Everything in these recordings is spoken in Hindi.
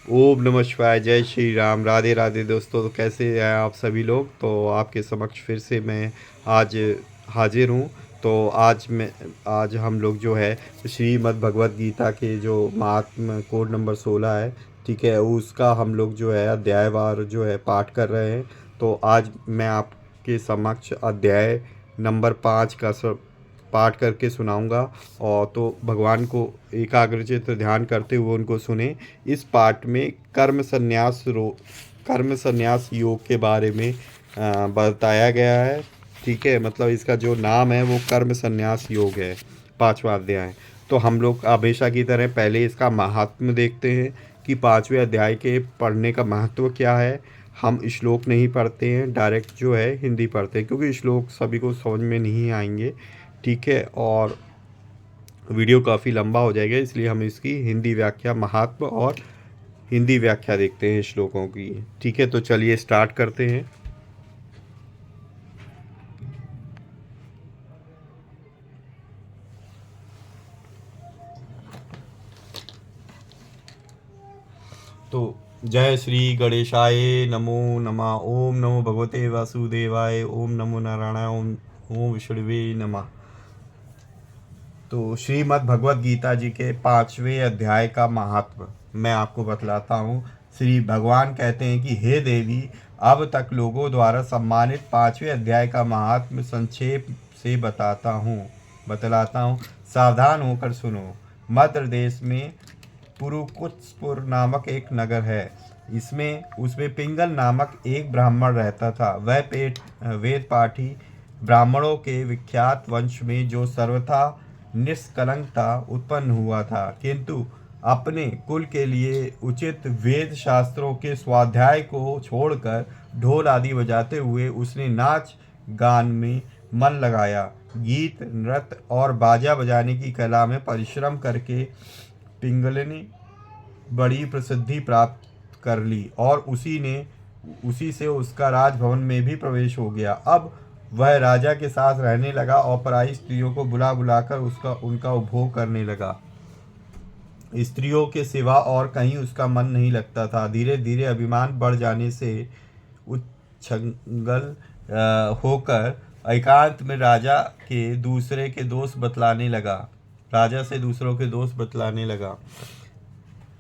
ओम नमः शिवाय। जय श्री राम। राधे राधे दोस्तों। तो कैसे हैं आप सभी लोग? तो आपके समक्ष फिर से मैं आज हाजिर हूँ। तो आज हम लोग जो है श्रीमद् भगवत गीता के जो महात्म कोड नंबर 16 है, ठीक है, उसका हम लोग जो है अध्यायवार जो है पाठ कर रहे हैं। तो आज मैं आपके समक्ष अध्याय नंबर 5 का पाठ करके सुनाऊंगा। और तो भगवान को एकाग्रचित्त ध्यान करते हुए उनको सुने। इस पाठ में कर्म संन्यास योग के बारे में बताया गया है। ठीक है, मतलब इसका जो नाम है वो कर्म संन्यास योग है, 5वां अध्याय। तो हम लोग हमेशा की तरह पहले इसका महात्म्य देखते हैं कि 5वें अध्याय के पढ़ने का महत्व क्या है। हम श्लोक नहीं पढ़ते हैं, डायरेक्ट जो है हिंदी पढ़ते हैं, क्योंकि श्लोक सभी को समझ में नहीं आएंगे। ठीक है, और वीडियो काफ़ी लंबा हो जाएगा, इसलिए हम इसकी हिंदी व्याख्या महात्म और हिंदी व्याख्या देखते हैं श्लोकों की। ठीक है, तो चलिए स्टार्ट करते हैं। तो जय श्री गणेशाय नमो नमः। ओम नमो भगवते वासुदेवाय। ओम नमो नारायणाय। ओम ओम विष्णुवे नमः। तो श्रीमद् भगवत गीता जी के 5वें अध्याय का महात्म मैं आपको बतलाता हूँ। श्री भगवान कहते हैं कि हे देवी, अब तक लोगों द्वारा सम्मानित 5वें अध्याय का महात्म संक्षेप से बतलाता हूँ। सावधान होकर सुनो। मध्य देश में पुरुकुत्सपुर नामक एक नगर है। उसमें पिंगल नामक एक ब्राह्मण रहता था। वह पेट वेद पाठी ब्राह्मणों के विख्यात वंश में जो सर्वथा निष्कलंक था उत्पन्न हुआ था, किंतु अपने कुल के लिए उचित वेद शास्त्रों के स्वाध्याय को छोड़कर ढोल आदि बजाते हुए उसने नाच गान में मन लगाया। गीत नृत्य और बाजा बजाने की कला में परिश्रम करके पिंगल ने बड़ी प्रसिद्धि प्राप्त कर ली और उसी से उसका राजभवन में भी प्रवेश हो गया। अब वह राजा के साथ रहने लगा और पराई स्त्रियों को बुला बुलाकर उनका उपभोग करने लगा। स्त्रियों के सिवा और कहीं उसका मन नहीं लगता था। धीरे धीरे अभिमान बढ़ जाने से उच्छृंखल होकर एकांत में राजा से दूसरों के दोष बतलाने लगा।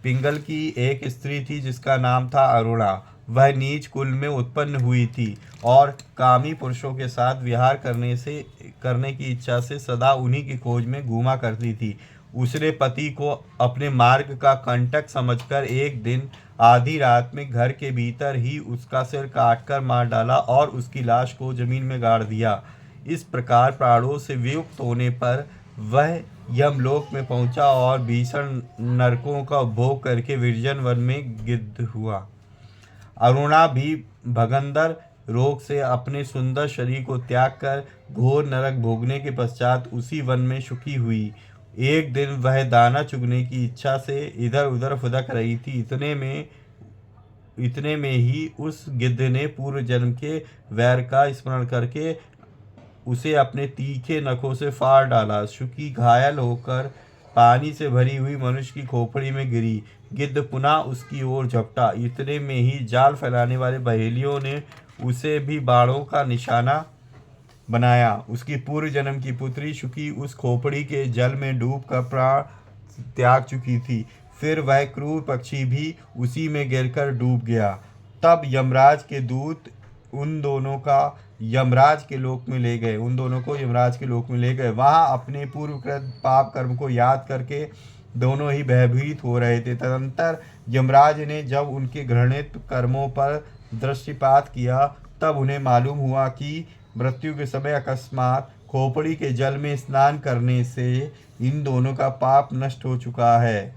पिंगल की एक स्त्री थी जिसका नाम था अरुणा। वह नीच कुल में उत्पन्न हुई थी और कामी पुरुषों के साथ विहार करने की इच्छा से सदा उन्हीं की खोज में घूमा करती थी। उसने पति को अपने मार्ग का कंटक समझकर एक दिन आधी रात में घर के भीतर ही उसका सिर काटकर मार डाला और उसकी लाश को जमीन में गाड़ दिया। इस प्रकार प्राणों से वियुक्त होने पर वह यमलोक में पहुंचा और भीषण नरकों का उपभोग करके निर्जन वन में गिद्ध हुआ। अरुणा भी भगंदर रोग से अपने सुंदर शरीर को त्याग कर घोर नरक भोगने के पश्चात उसी वन में सुखी हुई। एक दिन वह दाना चुगने की इच्छा से इधर उधर फुदक रही थी। इतने में ही उस गिद्ध ने पूर्व जन्म के वैर का स्मरण करके उसे अपने तीखे नखों से फाड़ डाला। शुकी घायल होकर पानी से भरी हुई मनुष्य की खोपड़ी में गिरी। गिद्ध पुनः उसकी ओर झपटा। इतने में ही जाल फैलाने वाले बहेलियों ने उसे भी बाणों का निशाना बनाया। उसकी पूर्व जन्म की पुत्री शुकी उस खोपड़ी के जल में डूब कर प्राण त्याग चुकी थी। फिर वह क्रूर पक्षी भी उसी में गिरकर डूब गया। तब यमराज के दूत उन दोनों को यमराज के लोक में ले गए। वहां अपने पूर्वकृत पाप कर्म को याद करके दोनों ही भयभीत हो रहे थे। तदंतर यमराज ने जब उनके घृणित कर्मों पर दृष्टिपात किया, तब उन्हें मालूम हुआ कि मृत्यु के समय अकस्मात खोपड़ी के जल में स्नान करने से इन दोनों का पाप नष्ट हो चुका है।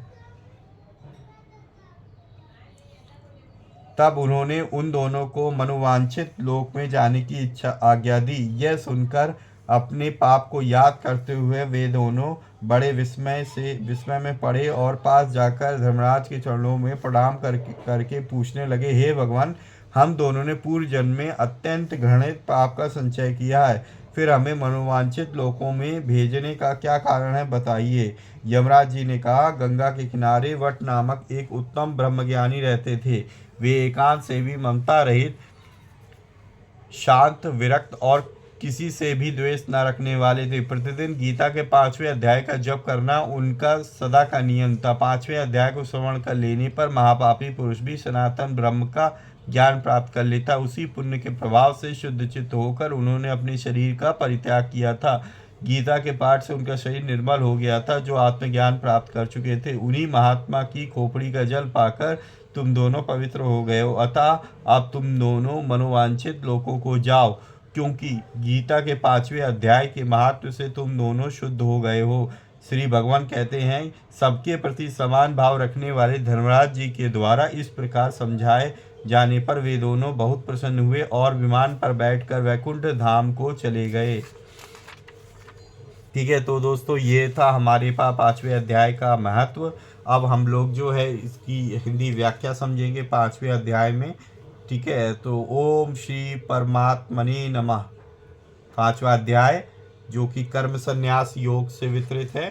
तब उन्होंने उन दोनों को मनोवांछित लोक में जाने की आज्ञा दी। यह सुनकर अपने पाप को याद करते हुए वे दोनों बड़े विस्मय में पड़े और पास जाकर धर्मराज के चरणों में प्रणाम करके पूछने लगे, हे भगवान, हम दोनों ने पूर्व जन्म में अत्यंत घृणित पाप का संचय किया है, फिर हमें मनोवांछित लोकों में भेजने का क्या कारण है, बताइए। यमराज जी ने कहा, गंगा के किनारे वट नामक एक उत्तम ब्रह्मज्ञानी रहते थे। वे एकांत सेवी, ममता रहित, शांत, विरक्त और किसी से भी द्वेष न रखने वाले थे। प्रतिदिन गीता के 5वें अध्याय का जप करना उनका सदा का नियम था। 5वें अध्याय को श्रवण कर लेने पर महापापी पुरुष भी सनातन ब्रह्म का ज्ञान प्राप्त कर लेता। उसी पुण्य के प्रभाव से शुद्ध चित्त होकर उन्होंने अपने शरीर का परित्याग किया था। गीता के पाठ से उनका शरीर निर्मल हो गया था, जो आत्मज्ञान प्राप्त कर चुके थे। उन्हीं महात्मा की खोपड़ी का जल पाकर तुम दोनों पवित्र हो गए हो। अतः अब तुम दोनों मनोवांछित लोगों को जाओ, क्योंकि गीता के 5वें अध्याय के महत्व से तुम दोनों शुद्ध हो गए हो। श्री भगवान कहते हैं, सबके प्रति समान भाव रखने वाले धर्मराज जी के द्वारा इस प्रकार समझाए जाने पर वे दोनों बहुत प्रसन्न हुए और विमान पर बैठकर वैकुंठ धाम को चले गए। ठीक है, तो दोस्तों ये था हमारे पास 5वें अध्याय का महत्व। अब हम लोग जो है इसकी हिंदी व्याख्या समझेंगे 5वें अध्याय में। ठीक है, तो ओम श्री परमात्मने नमः। 5वां अध्याय जो कि कर्म संन्यास योग से वितरित है।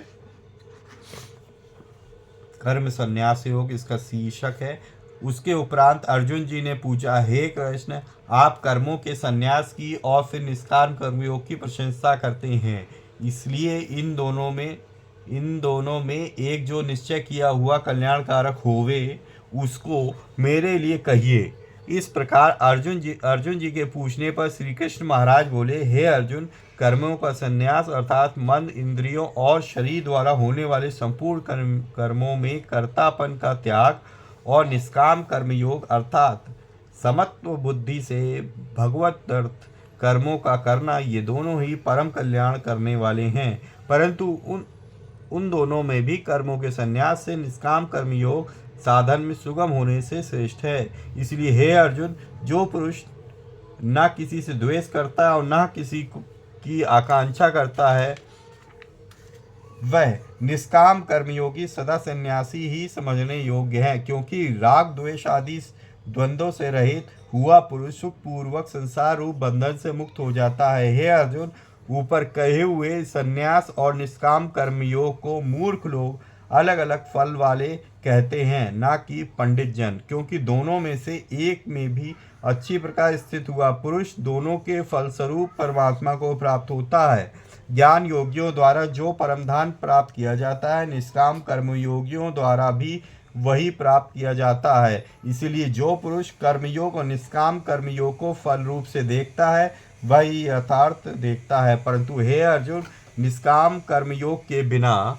कर्म संन्यास योग इसका शीर्षक है। उसके उपरांत अर्जुन जी ने पूछा, हे कृष्ण, आप कर्मों के संन्यास की और फिर निष्काम कर्मयोग की प्रशंसा करते हैं, इसलिए इन दोनों में एक जो निश्चय किया हुआ कल्याणकारक होवे, उसको मेरे लिए कहिए। इस प्रकार अर्जुन जी के पूछने पर श्री कृष्ण महाराज बोले, हे अर्जुन, कर्मों का संन्यास अर्थात मन, इंद्रियों और शरीर द्वारा होने वाले संपूर्ण कर्मों में कर्तापन का त्याग और निष्काम कर्मयोग अर्थात समत्व बुद्धि से भगवत अर्थ कर्मों का करना, ये दोनों ही परम कल्याण करने वाले हैं। परंतु उन दोनों में भी कर्मों के संन्यास से निष्काम कर्मयोग साधन में सुगम होने से श्रेष्ठ है। इसलिए हे अर्जुन, जो पुरुष न किसी से द्वेष करता है और न किसी की आकांक्षा करता है, वह निष्काम कर्मयोगी सदा सन्यासी ही समझने योग्य है, क्योंकि राग द्वेष आदि द्वंद्वों से रहित हुआ पुरुष सुख पूर्वक संसार रूप बंधन से मुक्त हो जाता है। हे अर्जुन, ऊपर कहे हुए संन्यास और निष्काम कर्मयोग को मूर्ख लोग अलग अलग फल वाले कहते हैं, ना कि पंडित जन, क्योंकि दोनों में से एक में भी अच्छी प्रकार स्थित हुआ पुरुष दोनों के फलस्वरूप परमात्मा को प्राप्त होता है। ज्ञान योगियों द्वारा जो परमधाम प्राप्त किया जाता है, निष्काम कर्मयोगियों द्वारा भी वही प्राप्त किया जाता है। इसलिए जो पुरुष कर्मयोग और निष्काम कर्मयोग को फल रूप से देखता है, वही यथार्थ देखता है। परंतु हे अर्जुन, निष्काम कर्मयोग के बिना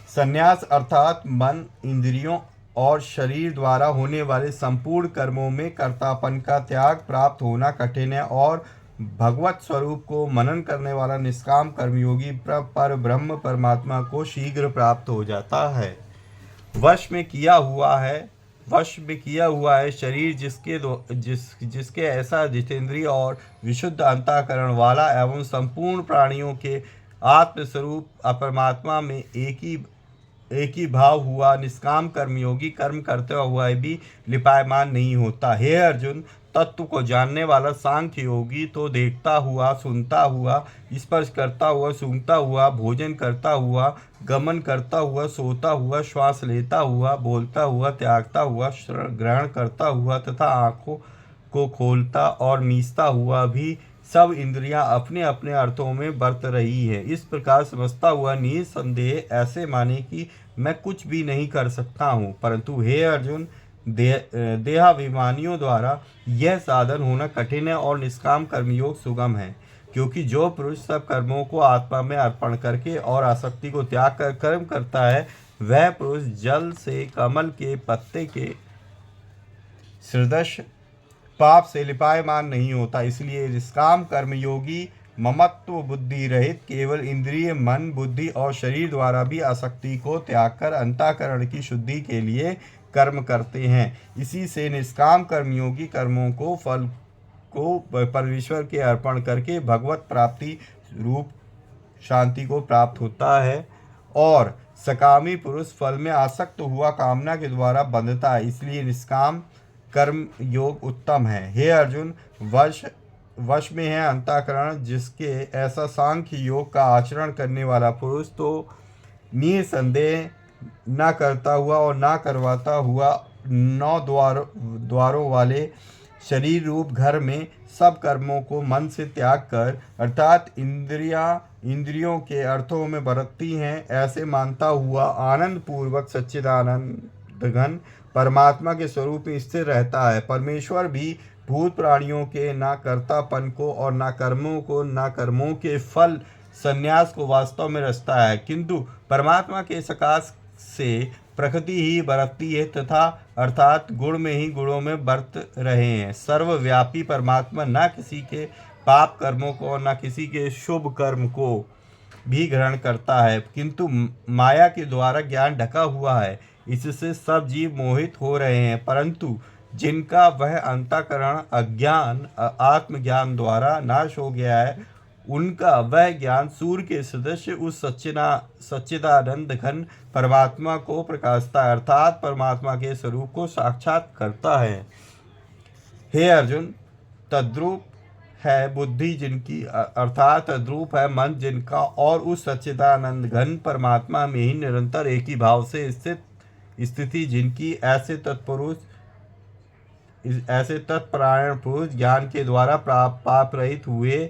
संन्यास अर्थात मन, इंद्रियों और शरीर द्वारा होने वाले संपूर्ण कर्मों में कर्तापन का त्याग प्राप्त होना कठिन है, और भगवत स्वरूप को मनन करने वाला निष्काम कर्मयोगी पर ब्रह्म परमात्मा को शीघ्र प्राप्त हो जाता है। वश में किया हुआ है शरीर जिसके ऐसा जितेंद्रिय और विशुद्ध अंतःकरण वाला एवं संपूर्ण प्राणियों के आत्मस्वरूप अपरमात्मा में एक ही भाव हुआ निष्काम कर्मयोगी कर्म करते हुआ भी लिपायमान नहीं होता। हे अर्जुन, तत्व को जानने वाला सांख्य योगी तो देखता हुआ, सुनता हुआ, स्पर्श करता हुआ, सूंघता हुआ, भोजन करता हुआ, गमन करता हुआ, सोता हुआ, श्वास लेता हुआ, बोलता हुआ, त्यागता हुआ, ग्रहण करता हुआ तथा आँखों को खोलता और मीचता हुआ भी सब इंद्रियां अपने अपने अर्थों में बरत रही है। इस प्रकार समझता हुआ निसंदेह ऐसे माने कि मैं कुछ भी नहीं कर सकता हूँ। परंतु हे अर्जुन, देहाभिमानियों द्वारा यह साधन होना कठिन है और निष्काम कर्मयोग सुगम है, क्योंकि जो पुरुष सब कर्मों को आत्मा में अर्पण करके और आसक्ति को त्याग कर कर्म करता है, वह पुरुष जल से कमल के पत्ते के सदृश पाप से लिपायमान नहीं होता। इसलिए निष्काम कर्मयोगी ममत्व बुद्धि रहित केवल इंद्रिय, मन, बुद्धि और शरीर द्वारा भी आसक्ति को त्याग कर अंतःकरण की शुद्धि के लिए कर्म करते हैं। इसी से निष्काम कर्मयोगी कर्मों को फल को परमेश्वर के अर्पण करके भगवत प्राप्ति रूप शांति को प्राप्त होता है, और सकामी पुरुष फल में आसक्त हुआ कामना के द्वारा बंधता है। इसलिए निष्काम कर्म योग उत्तम है। हे अर्जुन, वश में है अंतःकरण, जिसके ऐसा सांख्य योग का आचरण करने वाला पुरुष तो निसंदेह न करता हुआ और न करवाता हुआ 9 द्वारों वाले शरीर रूप घर में सब कर्मों को मन से त्याग कर, अर्थात इंद्रियों के अर्थों में बरतती हैं, ऐसे मानता हुआ आनंद पूर्वक सच्चिदानंद घन परमात्मा के स्वरूप में स्थिर रहता है। परमेश्वर भी भूत प्राणियों के न कर्तापन को और न कर्मों के फल संन्यास को वास्तव में रचता है, किंतु परमात्मा के सकाश से प्रकृति ही बरतती है तथा अर्थात गुण में ही गुणों में बरत रहे हैं। सर्वव्यापी परमात्मा न किसी के पाप कर्मों को और न किसी के शुभ कर्म को भी ग्रहण करता है, किंतु माया के द्वारा ज्ञान ढका हुआ है, इससे सब जीव मोहित हो रहे हैं। परंतु जिनका वह अंतःकरण अज्ञान आत्मज्ञान द्वारा नाश हो गया है, उनका वह ज्ञान सूर्य के सदृश उस सच्चिदानंद घन परमात्मा को प्रकाशता है, अर्थात परमात्मा के स्वरूप को साक्षात करता है। हे अर्जुन, तद्रूप है बुद्धि जिनकी, अर्थात तद्रूप है मन जिनका, और उस सच्चिदानंद घन परमात्मा में ही निरंतर एक ही भाव से स्थिति जिनकी, ऐसे तत्परायण पुरुष ज्ञान के द्वारा पाप रहित हुए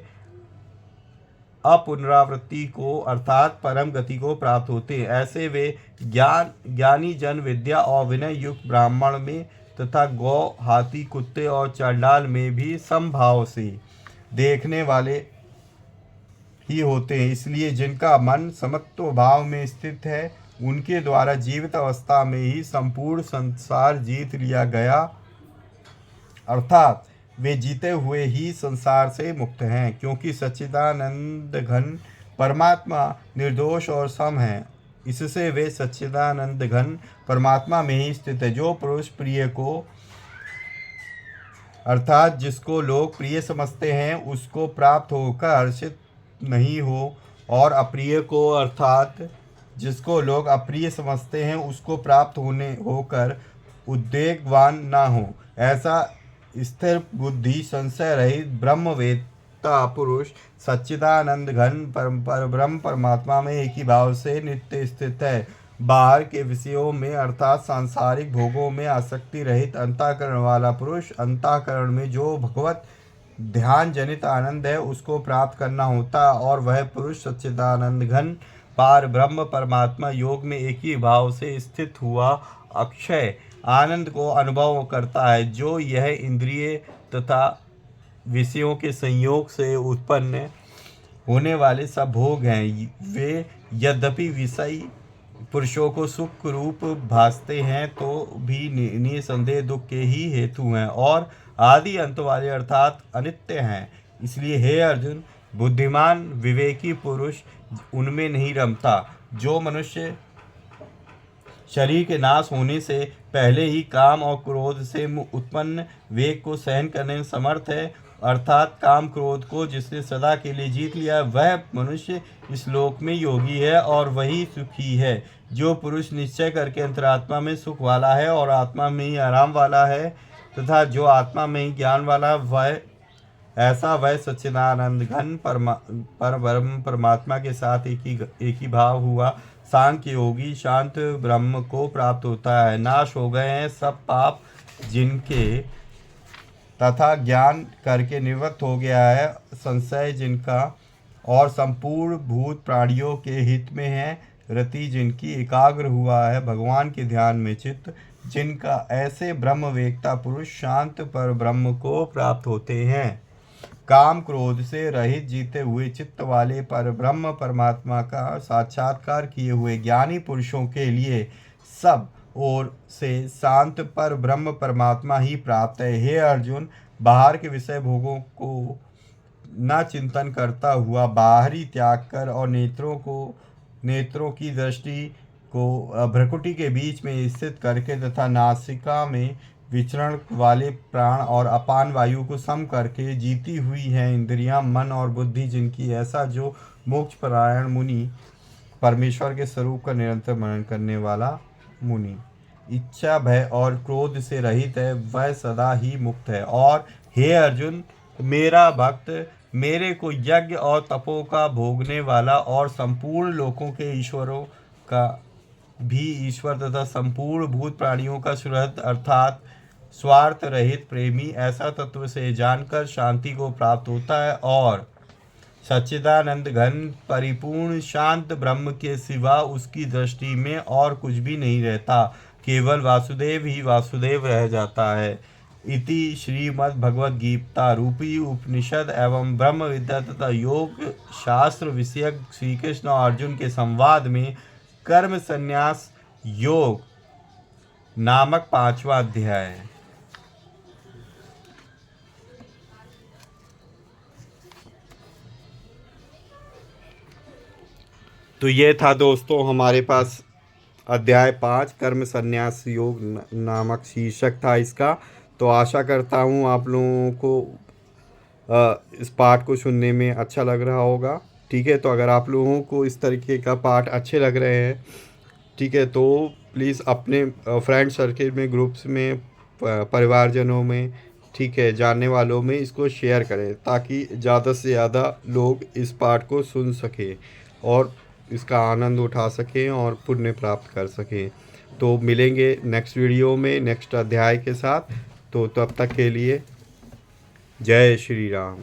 अपुनरावृत्ति को अर्थात परम गति को प्राप्त होते हैं। ऐसे वे ज्ञानी जन विद्या और विनय युक्त ब्राह्मण में तथा गौ हाथी कुत्ते और चांडाल में भी समभाव से देखने वाले ही होते हैं। इसलिए जिनका मन समत्व भाव में स्थित है, उनके द्वारा जीवित अवस्था में ही संपूर्ण संसार जीत लिया गया, अर्थात वे जीते हुए ही संसार से मुक्त हैं, क्योंकि सच्चिदानंद घन परमात्मा निर्दोष और सम है। इससे वे सच्चिदानंद घन परमात्मा में ही स्थित है। जो पुरुष प्रिय को अर्थात जिसको लोग प्रिय समझते हैं, उसको प्राप्त होकर हर्षित नहीं हो, और अप्रिय को अर्थात जिसको लोग अप्रिय समझते हैं, उसको प्राप्त होकर उद्वेगवान ना हो, ऐसा स्थिर बुद्धि संशय रहित ब्रह्मवेत्ता पुरुष सच्चिदानंद घन ब्रह्म परमात्मा में एक ही भाव से नित्य स्थित है। बाहर के विषयों में अर्थात सांसारिक भोगों में आसक्ति रहित अंतःकरण वाला पुरुष, अंतःकरण में जो भगवत ध्यान जनित आनंद है उसको प्राप्त करना होता, और वह पुरुष सच्चिदानंद घन पार ब्रह्म परमात्मा योग में एक ही भाव से स्थित हुआ अक्षय आनंद को अनुभव करता है। जो यह इंद्रिय तथा विषयों के संयोग से उत्पन्न होने वाले सब भोग हैं, वे यद्यपि विषयी पुरुषों को सुख रूप भासते हैं, तो भी निसंदेह दुख के ही हेतु हैं और आदि अंत वाले अर्थात अनित्य हैं। इसलिए हे अर्जुन, बुद्धिमान विवेकी पुरुष उनमें नहीं रमता। जो मनुष्य शरीर के नाश होने से पहले ही काम और क्रोध से उत्पन्न वेग को सहन करने में समर्थ है, अर्थात काम क्रोध को जिसने सदा के लिए जीत लिया, वह मनुष्य इस लोक में योगी है और वही सुखी है। जो पुरुष निश्चय करके अंतरात्मा में सुख वाला है और आत्मा में ही आराम वाला है, तथा जो आत्मा में ही ज्ञान वाला, वह सच्चिदानंद घन परमात्मा के साथ एक ही भाव हुआ सांख्य योगी शांत ब्रह्म को प्राप्त होता है। नाश हो गए हैं सब पाप जिनके, तथा ज्ञान करके निवृत्त हो गया है संशय जिनका, और संपूर्ण भूत प्राणियों के हित में है रति जिनकी, एकाग्र हुआ है भगवान के ध्यान में चित्त जिनका, ऐसे ब्रह्मवेत्ता पुरुष शांत पर ब्रह्म को प्राप्त होते हैं। काम क्रोध से रहित जीते हुए चित्त वाले पर ब्रह्म परमात्मा का साक्षात्कार किए हुए ज्ञानी पुरुषों के लिए सब ओर से शांत पर ब्रह्म परमात्मा ही प्राप्त है। हे अर्जुन, बाहर के विषय भोगों को न चिंतन करता हुआ बाहरी त्याग कर और नेत्रों की दृष्टि को भ्रकुटी के बीच में स्थित करके तथा नासिका में विचरण वाले प्राण और अपान वायु को सम करके जीती हुई है इंद्रियां, मन और बुद्धि जिनकी, ऐसा जो मोक्ष परायण मुनि परमेश्वर के स्वरूप का निरंतर मनन करने वाला मुनि इच्छा भय और क्रोध से रहित है, वह सदा ही मुक्त है। और हे अर्जुन, मेरा भक्त, मेरे को यज्ञ और तपों का भोगने वाला और संपूर्ण लोकों के ईश्वरों का भी ईश्वर तथा संपूर्ण भूत प्राणियों का सुहृद अर्थात स्वार्थ रहित प्रेमी ऐसा तत्व से जानकर शांति को प्राप्त होता है और सच्चिदानंद घन परिपूर्ण शांत ब्रह्म के सिवा उसकी दृष्टि में और कुछ भी नहीं रहता, केवल वासुदेव ही वासुदेव रह जाता है। इति श्रीमद् भगवद गीता रूपी उपनिषद एवं ब्रह्म विद्या तथा योग शास्त्र विषयक श्री कृष्ण और अर्जुन के संवाद में कर्म संन्यास योग नामक 5वां अध्याय। तो ये था दोस्तों हमारे पास अध्याय 5 कर्म संन्यास योग नामक शीर्षक था इसका। तो आशा करता हूँ आप लोगों को इस पाठ को सुनने में अच्छा लग रहा होगा। ठीक है, तो अगर आप लोगों को इस तरीके का पाठ अच्छे लग रहे हैं, ठीक है, तो प्लीज़ अपने फ्रेंड सर्किल में, ग्रुप्स में, परिवारजनों में, ठीक है, जानने वालों में इसको शेयर करें ताकि ज़्यादा से ज़्यादा लोग इस पाठ को सुन सकें और इसका आनंद उठा सकें और पुण्य प्राप्त कर सकें। तो मिलेंगे नेक्स्ट वीडियो में नेक्स्ट अध्याय के साथ। तो तब तक के लिए जय श्री राम।